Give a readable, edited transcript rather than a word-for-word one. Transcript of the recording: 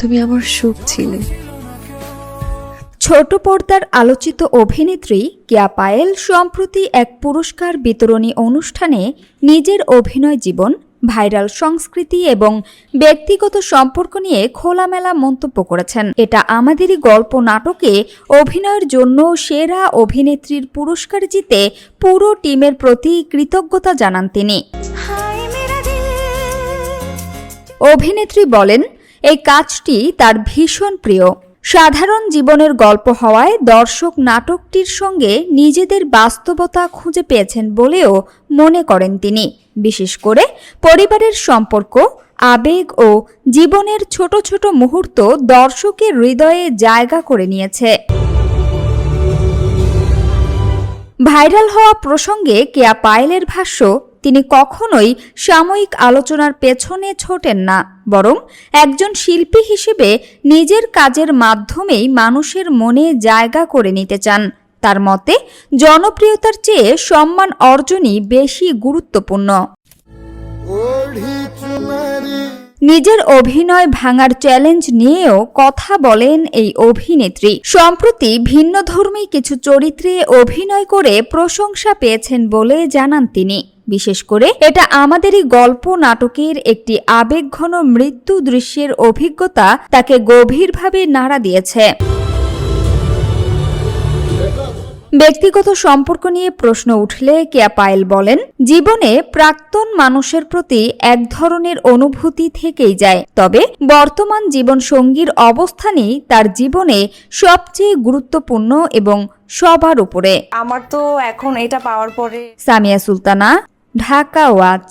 তুমি আমার সুখ ছিলে। ছোট পর্দার আলোচিত অভিনেত্রী কেয়া পায়েল সম্প্রতি এক পুরস্কার বিতরণী অনুষ্ঠানে নিজের অভিনয় জীবন, ভাইরাল সংস্কৃতি এবং ব্যক্তিগত সম্পর্ক নিয়ে খোলামেলা মন্তব্য করেছেন। এটা আমাদেরই গল্প নাটকে অভিনয়ের জন্য সেরা অভিনেত্রীর পুরস্কার জিতে পুরো টিমের প্রতি কৃতজ্ঞতা জানান তিনি। অভিনেত্রী বলেন, এই কাজটি তার ভীষণ প্রিয়। সাধারণ জীবনের গল্প হওয়ায় দর্শক নাটকটির সঙ্গে নিজেদের বাস্তবতা খুঁজে পেয়েছেন বলেও মনে করেন তিনি। বিশেষ করে পরিবারের সম্পর্ক, আবেগ ও জীবনের ছোট ছোট মুহূর্ত দর্শকের হৃদয়ে জায়গা করে নিয়েছে। ভাইরাল হওয়া প্রসঙ্গে কেয়া পায়েলের ভাষ্য, তিনি কখনোই সাময়িক আলোচনার পেছনে ছোটেন না, বরং একজন শিল্পী হিসেবে নিজের কাজের মাধ্যমেই মানুষের মনে জায়গা করে নিতে চান। তার মতে, জনপ্রিয়তার চেয়ে সম্মান অর্জনই বেশি গুরুত্বপূর্ণ। নিজের অভিনয় ভাঙার চ্যালেঞ্জ নিয়েও কথা বলেন এই অভিনেত্রী। সম্প্রতি ভিন্নধর্মী কিছু চরিত্রে অভিনয় করে প্রশংসা পেয়েছেন বলে জানান তিনি। বিশেষ করে এটা আমাদেরই গল্প নাটকের একটি আবেগঘন মৃত্যু দৃশ্যের অভিজ্ঞতা তাকে গভীরভাবে নাড়া দিয়েছে। ব্যক্তিগত সম্পর্ক নিয়ে প্রশ্ন উঠলে কেয়া পায়েল বলেন, জীবনে প্রাক্তন মানুষের প্রতি এক ধরনের অনুভূতি থেকেই যায়, তবে বর্তমান জীবনসঙ্গীর অবস্থানই তার জীবনে সবচেয়ে গুরুত্বপূর্ণ এবং সবার উপরে। আমার তো এখন এটা পাওয়ার পরে। সামিয়া সুলতানা, ঢাকা ওয়াচ।